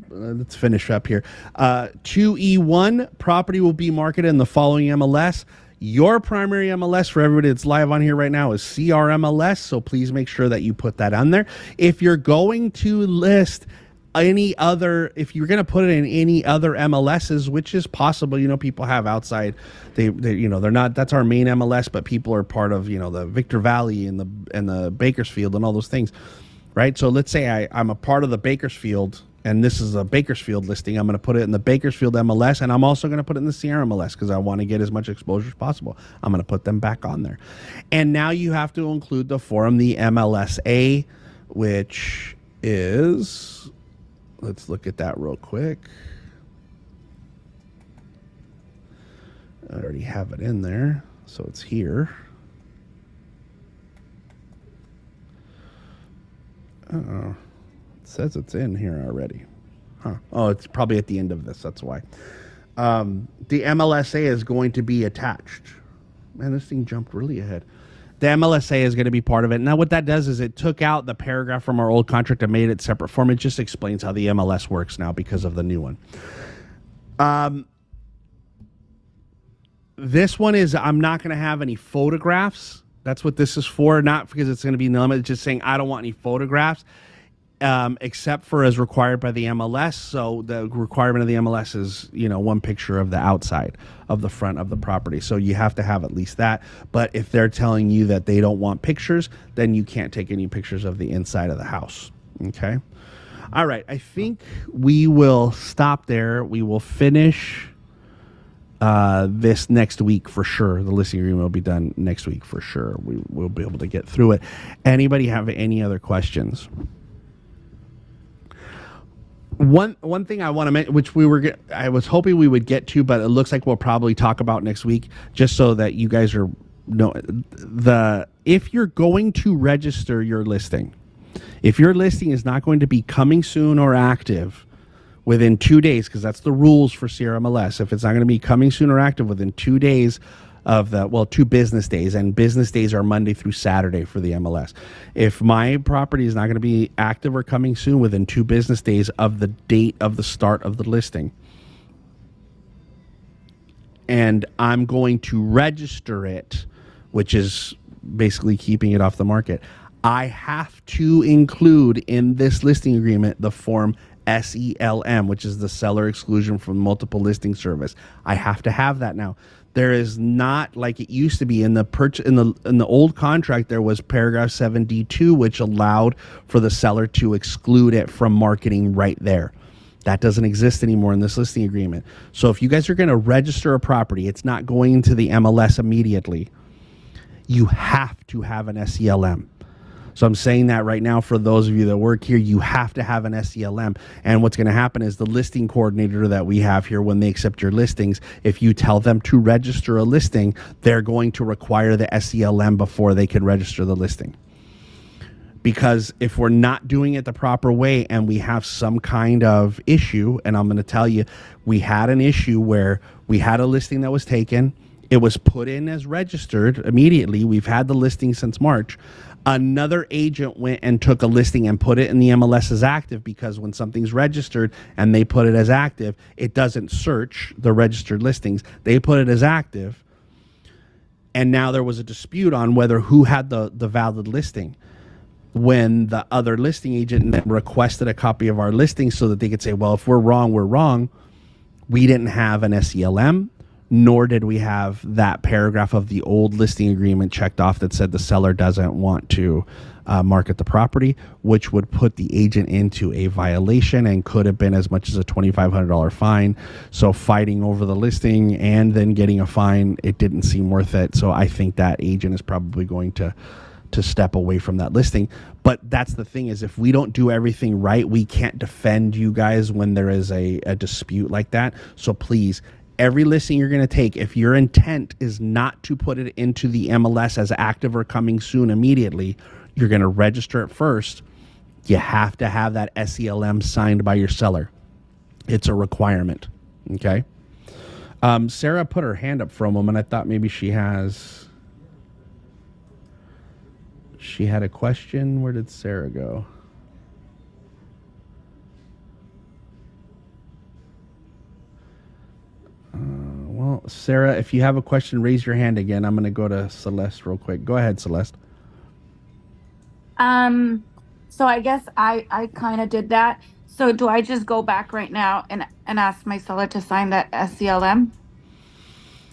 let's finish up here. 2E1, property will be marketed in the following MLS. Your primary MLS for everybody that's live on here right now is CRMLS, so please make sure that you put that on there. If you're going to list if you're going to put it in any other MLSs, which is possible, people have outside, they're not, that's our main MLS, but people are part of, the Victor Valley and the Bakersfield and all those things, right? So let's say I'm a part of the Bakersfield, and this is a Bakersfield listing. I'm going to put it in the Bakersfield MLS, and I'm also going to put it in the Sierra MLS because I want to get as much exposure as possible. I'm going to put them back on there. And now you have to include the form, the MLSA, which is, let's look at that real quick. I already have it in there, so it's here. It says it's in here already. Huh. Oh, it's probably at the end of this. That's why. The MLSA is going to be attached. Man, this thing jumped really ahead. The MLSA is going to be part of it. Now, what that does is it took out the paragraph from our old contract and made it separate form. It just explains how the MLS works now because of the new one. This one is, I'm not going to have any photographs. That's what this is for. Not because it's going to be limited. It's just saying I don't want any photographs. Except for as required by the MLS. So the requirement of the MLS is, one picture of the outside of the front of the property. So you have to have at least that. But if they're telling you that they don't want pictures, then you can't take any pictures of the inside of the house. Okay. All right. I think we will stop there. We will finish this next week for sure. The listing agreement will be done next week for sure. We will be able to get through it. Anybody have any other questions? One thing I want to mention, which I was hoping we would get to, but it looks like we'll probably talk about next week, just so that you guys if you're going to register your listing, if your listing is not going to be coming soon or active within 2 days, because that's the rules for CRMLS, if it's not going to be coming soon or active within 2 days of 2 business days, and business days are Monday through Saturday for the MLS. If my property is not going to be active or coming soon within 2 business days of the date of the start of the listing, and I'm going to register it, which is basically keeping it off the market, I have to include in this listing agreement the form SELM, which is the seller exclusion from multiple listing service. I have to have that now. There is not like it used to be in the old contract. There was paragraph 7D2, which allowed for the seller to exclude it from marketing right there. That doesn't exist anymore in this listing agreement. So if you guys are going to register a property, it's not going into the MLS immediately. You have to have an SELM. So I'm saying that right now for those of you that work here, you have to have an SELM. And what's going to happen is the listing coordinator that we have here, when they accept your listings, if you tell them to register a listing, they're going to require the SELM before they can register the listing. Because if we're not doing it the proper way and we have some kind of issue, and I'm going to tell you, we had an issue where we had a listing that was taken. It was put in as registered immediately. We've had the listing since March. Another agent went and took a listing and put it in the MLS as active, because when something's registered and they put it as active, it doesn't search the registered listings. They put it as active. And now there was a dispute on who had the valid listing, when the other listing agent then requested a copy of our listing so that they could say, well, if we're wrong, we're wrong. We didn't have an SELM. Nor did we have that paragraph of the old listing agreement checked off that said the seller doesn't want to market the property, which would put the agent into a violation and could have been as much as a $2,500 fine. So fighting over the listing and then getting a fine, it didn't seem worth it. So I think that agent is probably going to step away from that listing. But that's the thing, is if we don't do everything right, we can't defend you guys when there is a dispute like that. So please, every listing you're going to take, if your intent is not to put it into the MLS as active or coming soon immediately, you're going to register it first. You have to have that SELM signed by your seller. It's a requirement. Okay. Sarah put her hand up for a moment. I thought maybe she had a question. Where did Sarah go? Well, Sarah, if you have a question, raise your hand again. I'm going to go to Celeste real quick. Go ahead, Celeste. So I guess I kind of did that. So do I just go back right now and ask my seller to sign that SCLM?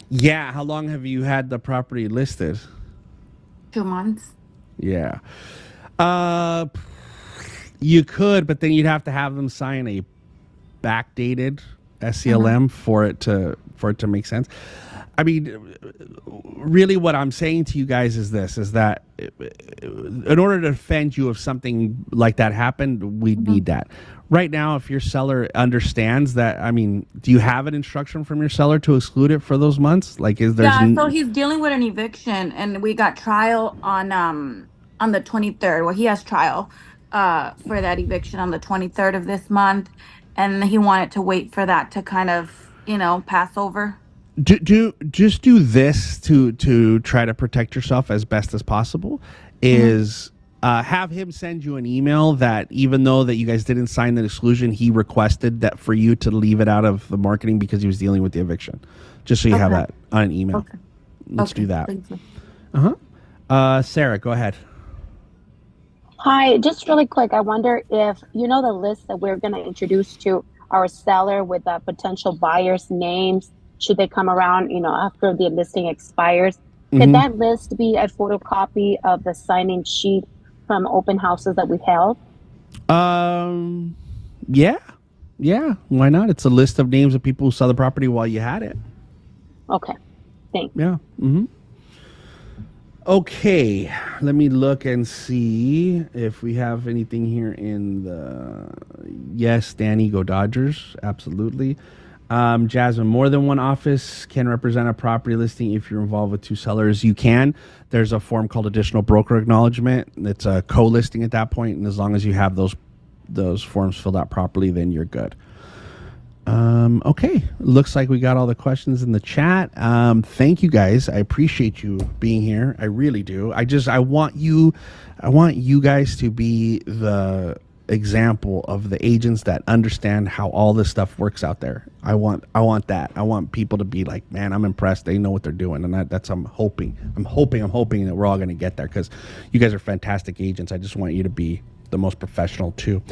Yeah. How long have you had the property listed? 2 months. Yeah. You could, but then you'd have to have them sign a backdated SCLM for it to make sense. I mean, really what I'm saying to you guys is that in order to defend you if something like that happened, we need that. Right now, if your seller understands that, I mean, do you have an instruction from your seller to exclude it for those months? Like, is there? Yeah, so he's dealing with an eviction, and we got trial on the 23rd. Well, he has trial. for that eviction on the 23rd of this month, and he wanted to wait for that to kind of, pass over. Do this to try to protect yourself as best as possible. Is have him send you an email that even though that you guys didn't sign the exclusion, he requested that for you to leave it out of the marketing because he was dealing with the eviction. Just so you have Okay. that on an email. Okay. Let's Okay, do that. thank you. Sarah, go ahead. Hi, just really quick. I wonder if you know the list that we're going to introduce to our seller with potential buyers' names, should they come around, after the listing expires. Could Mhm. that list be a photocopy of the sign-in sheet from open houses that we've held? Um, yeah, yeah. Why not? It's a list of names of people who saw the property while you had it. Okay, thanks. Yeah. Okay, let me look and see if we have anything here in the. Yes, Danny, go Dodgers. Absolutely. Jasmine, more than one office can represent a property listing if you're involved with two sellers. You can. There's a form called additional broker acknowledgement. It's a co-listing at that point, and as long as you have those forms filled out properly, then you're good. Okay, looks like we got all the questions in the chat. Thank you guys. I appreciate you being here. I really do. I want you guys to be the example of the agents that understand how all this stuff works out there. I want that. I want people to be like, man, I'm impressed. They know what they're doing, and that's I'm hoping that we're all going to get there because you guys are fantastic agents. I just want you to be the most professional too.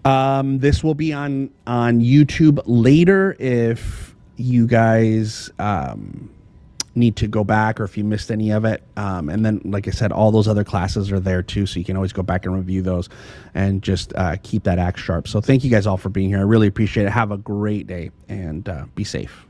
This will be on YouTube later if you guys need to go back or if you missed any of it. And then, like I said, all those other classes are there too, so you can always go back and review those and just keep that act sharp. So thank you guys all for being here. I really appreciate it. Have a great day and be safe.